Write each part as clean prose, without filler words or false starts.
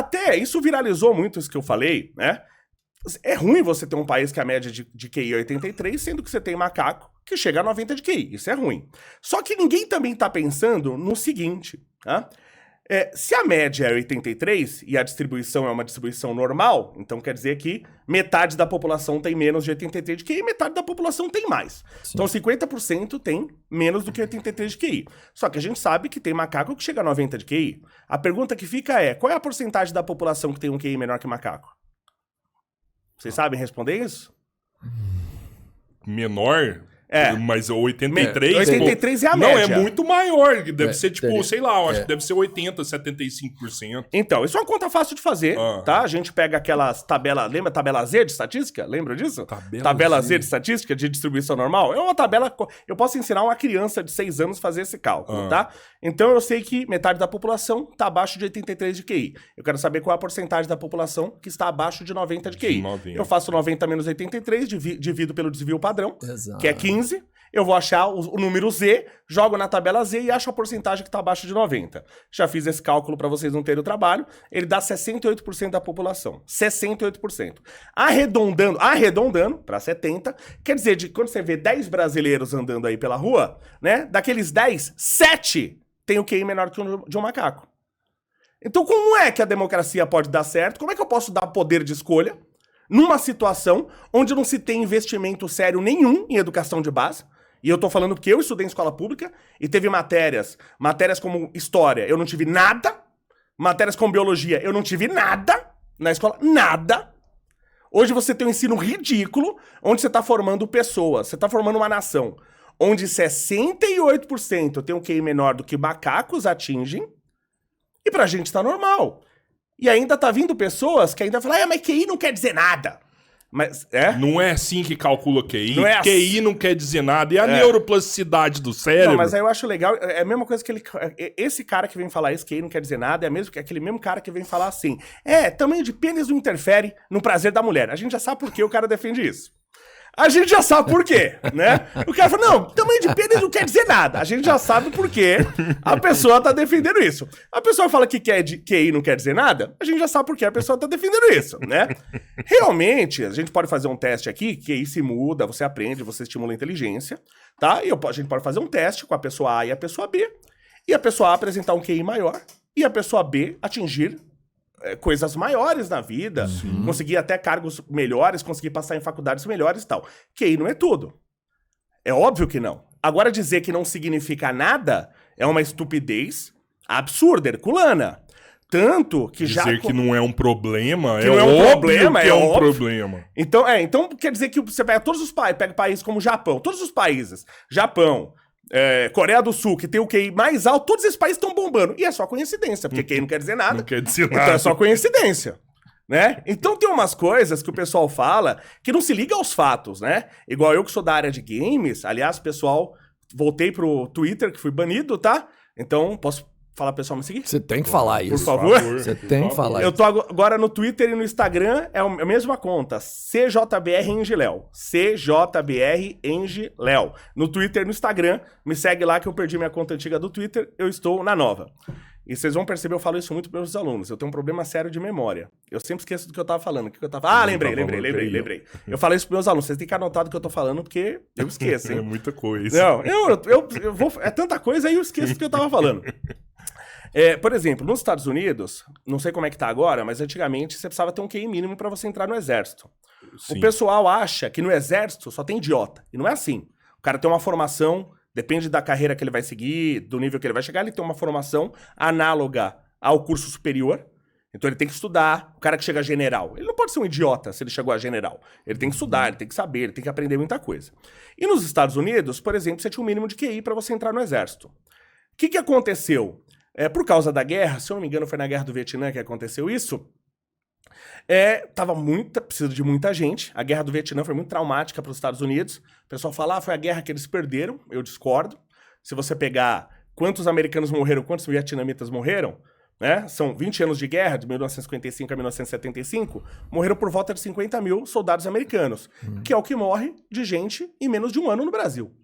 Até isso viralizou muito, isso que eu falei, né? É ruim você ter um país que a média de QI é 83, sendo que você tem macaco que chega a 90 de QI. Isso é ruim. Só que ninguém também tá pensando no seguinte, tá? Se a média é 83 e a distribuição é uma distribuição normal, então quer dizer que metade da população tem menos de 83 de QI e metade da população tem mais. Sim. Então 50% tem menos do que 83 de QI. Só que a gente sabe que tem macaco que chega a 90 de QI. A pergunta que fica é, qual é a porcentagem da população que tem um QI menor que macaco? Vocês sabem responder isso? Menor? Mas 83... 83 é a média. Não, é muito maior. Deve ser, tipo, sei lá, eu acho que deve ser 80%, 75%. Então, isso é uma conta fácil de fazer, tá? A gente pega aquelas tabelas... Lembra a tabela Z de estatística? Lembra disso? Tabela Z de estatística, de distribuição normal? É uma tabela... Eu posso ensinar uma criança de 6 anos a fazer esse cálculo, tá? Então, eu sei que metade da população tá abaixo de 83 de QI. Eu quero saber qual é a porcentagem da população que está abaixo de 90 de QI. Eu faço 90 menos 83, divido pelo desvio padrão, que é 15. Eu vou achar o número Z, jogo na tabela Z e acho a porcentagem que está abaixo de 90. Já fiz esse cálculo para vocês não terem o trabalho. Ele dá 68% da população. 68%. Arredondando para 70, quer dizer, quando você vê 10 brasileiros andando aí pela rua, né? Daqueles 10, 7 tem o QI menor que o de um macaco. Então como é que a democracia pode dar certo? Como é que eu posso dar poder de escolha numa situação onde não se tem investimento sério nenhum em educação de base? E eu tô falando porque eu estudei em escola pública e teve matérias como história, eu não tive nada. Matérias como biologia, eu não tive nada na escola, nada. Hoje você tem um ensino ridículo, onde você tá formando pessoas, você tá formando uma nação, onde 68% tem um QI menor do que macacos atingem, e pra gente tá normal. E ainda tá vindo pessoas que ainda falam, mas QI não quer dizer nada. Mas, Não é assim que calcula QI. Não é QI não quer dizer nada. E a neuroplasticidade do cérebro? Não, mas aí eu acho legal, é a mesma coisa que esse cara que vem falar isso, QI não quer dizer nada, é aquele mesmo cara que vem falar assim, tamanho de pênis não interfere no prazer da mulher. A gente já sabe por que o cara defende isso. A gente já sabe por quê, né? O cara fala, não, tamanho de pênis não quer dizer nada. A gente já sabe por quê a pessoa tá defendendo isso. A pessoa fala que QI não quer dizer nada, a gente já sabe por que a pessoa tá defendendo isso, né? Realmente, a gente pode fazer um teste aqui, QI se muda, você aprende, você estimula a inteligência, tá? E a gente pode fazer um teste com a pessoa A e a pessoa B, e a pessoa A apresentar um QI maior, e a pessoa B atingir coisas maiores na vida, conseguir até cargos melhores, conseguir passar em faculdades melhores e tal. QI não é tudo. É óbvio que não. Agora dizer que não significa nada é uma estupidez absurda, herculana. Tanto que dizer que não é um problema, que não é um problema, que é um problema. Então quer dizer que você pega todos os países, pega países como o Japão, todos os países, Japão, Coreia do Sul, que tem o QI mais alto, todos esses países estão bombando. E é só coincidência, porque QI não quer dizer nada. Não quer dizer então nada. é só coincidência, né? Então tem umas coisas que o pessoal fala que não se liga aos fatos, né? Igual eu que sou da área de games, aliás, pessoal, voltei pro Twitter, que fui banido, tá? Então, posso falar pro pessoal me seguir? Você tem que falar isso. Por favor. Você tem que falar isso. Eu tô agora no Twitter e no Instagram, é a mesma conta, CJBR Engiléu. CJBR Engiléu. No Twitter e no Instagram, me segue lá que eu perdi minha conta antiga do Twitter, eu estou na nova. E vocês vão perceber, eu falo isso muito para meus alunos, eu tenho um problema sério de memória. Eu sempre esqueço do que eu tava falando. Lembrei. Eu falo isso pros meus alunos, vocês têm que anotar do que eu tô falando, porque eu esqueço, hein? É muita coisa. Não, eu vou... É tanta coisa, aí eu esqueço do que eu tava falando. Por exemplo, nos Estados Unidos, não sei como é que tá agora, mas antigamente você precisava ter um QI mínimo para você entrar no exército. Sim. O pessoal acha que no exército só tem idiota. E não é assim. O cara tem uma formação, depende da carreira que ele vai seguir, do nível que ele vai chegar, ele tem uma formação análoga ao curso superior. Então ele tem que estudar. O cara que chega a general, ele não pode ser um idiota se ele chegou a general. Ele tem que estudar, ele tem que saber, ele tem que aprender muita coisa. E nos Estados Unidos, por exemplo, você tinha um mínimo de QI para você entrar no exército. O que aconteceu? Por causa da guerra, se eu não me engano foi na Guerra do Vietnã que aconteceu isso, precisa de muita gente. A Guerra do Vietnã foi muito traumática para os Estados Unidos. O pessoal fala, foi a guerra que eles perderam. Eu discordo. Se você pegar quantos americanos morreram, quantos vietnamitas morreram, né? São 20 anos de guerra, de 1955 a 1975, morreram por volta de 50 mil soldados americanos, que é o que morre de gente em menos de um ano no Brasil.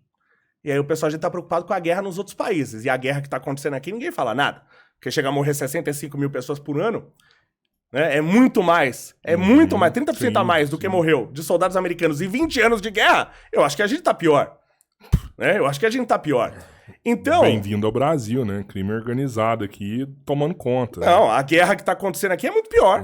E aí o pessoal já tá preocupado com a guerra nos outros países. E a guerra que tá acontecendo aqui, ninguém fala nada. Porque chega a morrer 65 mil pessoas por ano. né? É muito mais. É muito mais. 30% a mais do que morreu de soldados americanos em 20 anos de guerra. Eu acho que a gente tá pior. Né? Eu acho que a gente tá pior. Então... Bem-vindo ao Brasil, né? Crime organizado aqui, tomando conta. Não, a guerra que tá acontecendo aqui é muito pior.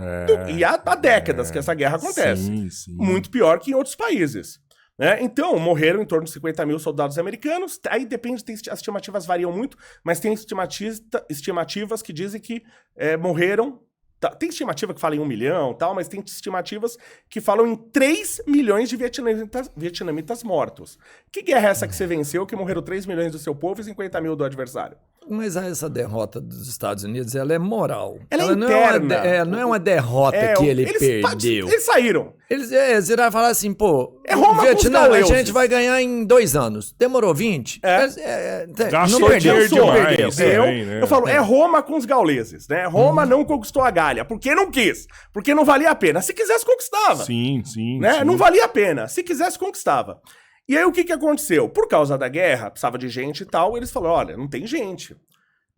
E há décadas que essa guerra acontece. Sim. Muito pior que em outros países. Né? Então, morreram em torno de 50 mil soldados americanos. Aí depende, as estimativas variam muito, mas tem estimativas que dizem que morreram... Tem estimativa que fala em 1 milhão, tal, mas tem estimativas que falam em 3 milhões de vietnamitas mortos. Que guerra é essa que você venceu, que morreram 3 milhões do seu povo e 50 mil do adversário? Mas essa derrota dos Estados Unidos, ela é moral. Ela é interna. Não é uma derrota que ele perdeu. Eles saíram. Você vai falar assim, pô, Roma o Vietnã a gente vai ganhar em 2 anos. Demorou 20? Gastou não perdeu. demais. Também, né? Eu falo, é Roma com os gauleses, né? Roma não conquistou a Gália, porque não quis. Porque não valia a pena. Se quisesse, conquistava. Sim. Né? Não valia a pena. Se quisesse, conquistava. E aí, o que aconteceu? Por causa da guerra, precisava de gente e tal, eles falaram, olha, não tem gente.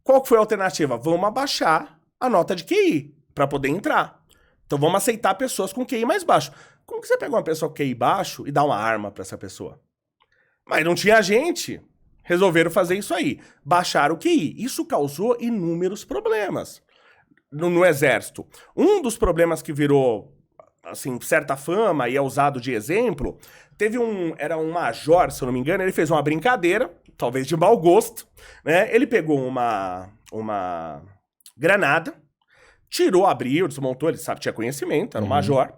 Qual que foi a alternativa? Vamos abaixar a nota de QI para poder entrar. Então, vamos aceitar pessoas com QI mais baixo. Como que você pega uma pessoa com QI baixo e dá uma arma para essa pessoa? Mas não tinha gente. Resolveram fazer isso aí. Baixaram o QI. Isso causou inúmeros problemas no exército. Um dos problemas que virou, assim, certa fama e é usado de exemplo, era um major, se eu não me engano, ele fez uma brincadeira, talvez de mau gosto, né? Ele pegou uma granada, abriu, desmontou, ele tinha conhecimento, era um major,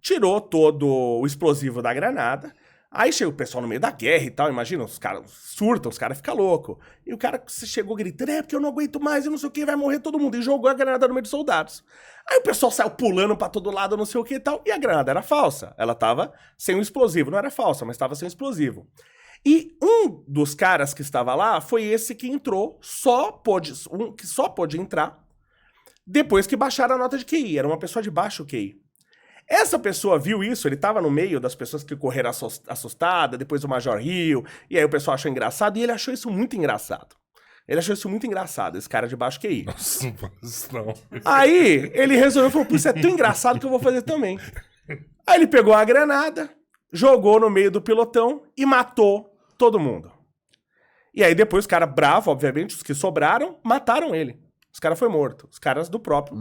tirou todo o explosivo da granada. Aí chega o pessoal no meio da guerra e tal, imagina, os caras surtam, os caras ficam loucos. E o cara chegou gritando, porque eu não aguento mais, e não sei o que, vai morrer todo mundo. E jogou a granada no meio dos soldados. Aí o pessoal saiu pulando pra todo lado, não sei o que e tal, e a granada era falsa. Ela tava sem o explosivo, não era falsa, mas tava sem o explosivo. E um dos caras que estava lá foi esse que entrou, que só pôde entrar depois que baixaram a nota de QI. Era uma pessoa de baixo QI. Essa pessoa viu isso, ele tava no meio das pessoas que correram assustada, depois o Major riu, e aí o pessoal achou engraçado, e ele achou isso muito engraçado. Esse cara de baixo QI. Nossa, não. Aí ele resolveu, falou, isso é tão engraçado que eu vou fazer também. Aí ele pegou a granada, jogou no meio do pelotão e matou todo mundo. E aí depois os caras bravos, obviamente, os que sobraram, mataram ele. Os caras foi morto. Os caras do próprio,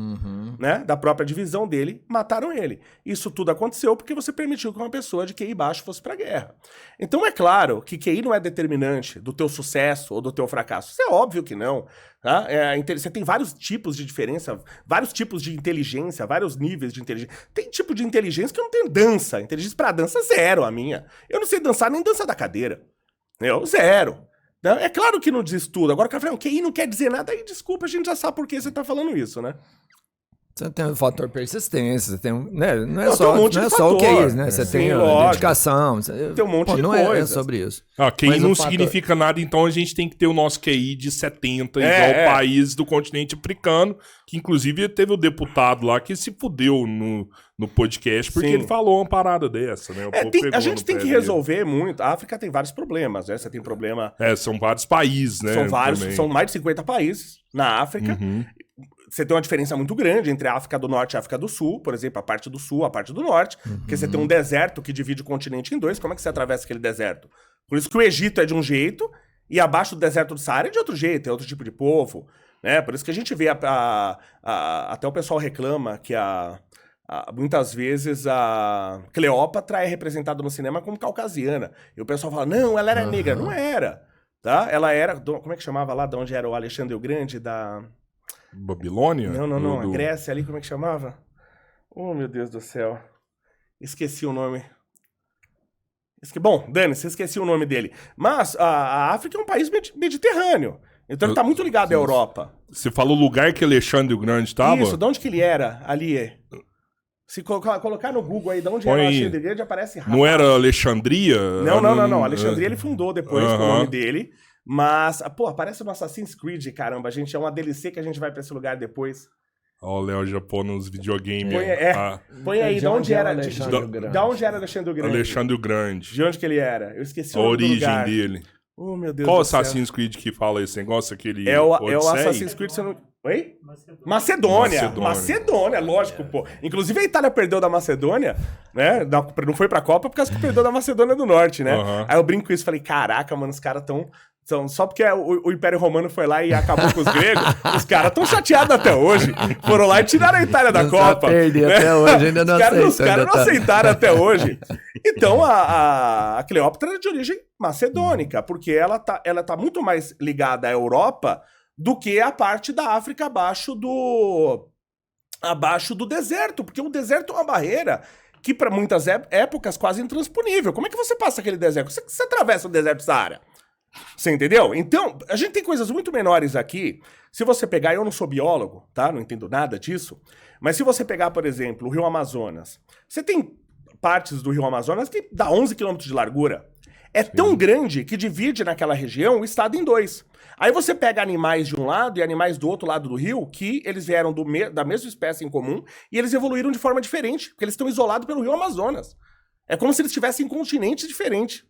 né, da própria divisão dele, mataram ele. Isso tudo aconteceu porque você permitiu que uma pessoa de QI baixo fosse pra guerra. Então é claro que QI não é determinante do teu sucesso ou do teu fracasso. Isso é óbvio que não. Tá? Você tem vários tipos de diferença, vários tipos de inteligência, vários níveis de inteligência. Tem tipo de inteligência que eu não tenho dança. Inteligência pra dança, zero a minha. Eu não sei dançar nem dança da cadeira. Zero. É claro que não diz tudo. Agora o cara fala, QI não quer dizer nada, aí desculpa, a gente já sabe por que você tá falando isso, né? Você tem o fator persistência, você tem né? Não é tem só, um monte não é de só o fator. QI, né? Você tem a dedicação. Tem um monte de não coisa. É sobre isso. QI não significa nada, então a gente tem que ter o nosso QI de 70, igual o país do continente africano, que inclusive teve o deputado lá que se fudeu no podcast, porque ele falou uma parada dessa, né? A gente tem que resolver muito. A África tem vários problemas, né? Você tem problema... são vários países, né? São mais de 50 países na África. Você tem uma diferença muito grande entre a África do Norte e a África do Sul, por exemplo, a parte do Sul, a parte do Norte, porque você tem um deserto que divide o continente em dois, como é que você atravessa aquele deserto? Por isso que o Egito é de um jeito, e abaixo do deserto do Saara é de outro jeito, é outro tipo de povo, né? Por isso que a gente vê, até o pessoal reclama que muitas vezes a Cleópatra é representada no cinema como caucasiana, e o pessoal fala, não, ela era negra, não era, tá? Ela era, como é que chamava lá, de onde era o Alexandre o Grande, Babilônia? Não. A Grécia ali, como é que chamava? Oh, meu Deus do céu. Esqueci o nome. Bom, dane-se, esqueci o nome dele. Mas a África é um país mediterrâneo. Então ele tá muito ligado à Europa. Você falou o lugar que Alexandre o Grande estava? Isso, de onde que ele era ali? Se colocar no Google aí de onde era o Alexandre o Grande, aparece rápido. Não era Alexandria? Não. Alexandria ele fundou depois com o nome dele. Mas, aparece no Assassin's Creed, caramba. A gente é uma DLC que a gente vai pra esse lugar depois. Ó, o Léo já pôs nos videogames. Põe aí, de onde era Alexandre o Grande? De onde era Alexandre o Grande? Alexandre o Grande. De onde que ele era? Eu esqueci o nome do lugar. A origem dele. Oh, meu Deus Qual do céu. Assassin's Creed que fala esse negócio? Aquele é o Assassin's Creed, Oi? Macedônia, lógico, pô. Inclusive a Itália perdeu da Macedônia, né? Não foi pra Copa por causa que perdeu da Macedônia do Norte, né? Aí eu brinco com isso, falei, caraca, mano, os caras tão só porque o Império Romano foi lá e acabou com os gregos, os caras estão chateados até hoje. Foram lá e tiraram a Itália da Copa. Perdi até hoje, ainda não Os caras não aceitaram até hoje. Então a Cleópatra é de origem macedônica, porque ela tá muito mais ligada à Europa do que a parte da África abaixo do deserto, porque o deserto é uma barreira que para muitas épocas quase intransponível. Como é que você passa aquele deserto? Você atravessa o deserto Saara. Você entendeu? Então, a gente tem coisas muito menores aqui. Se você pegar, eu não sou biólogo, tá? Não entendo nada disso. Mas se você pegar, por exemplo, o Rio Amazonas, você tem partes do Rio Amazonas que dá 11 quilômetros de largura. É tão grande que divide naquela região o estado em dois. Aí você pega animais de um lado e animais do outro lado do rio, que eles vieram da mesma espécie em comum e eles evoluíram de forma diferente, porque eles estão isolados pelo Rio Amazonas. É como se eles tivessem continentes diferentes.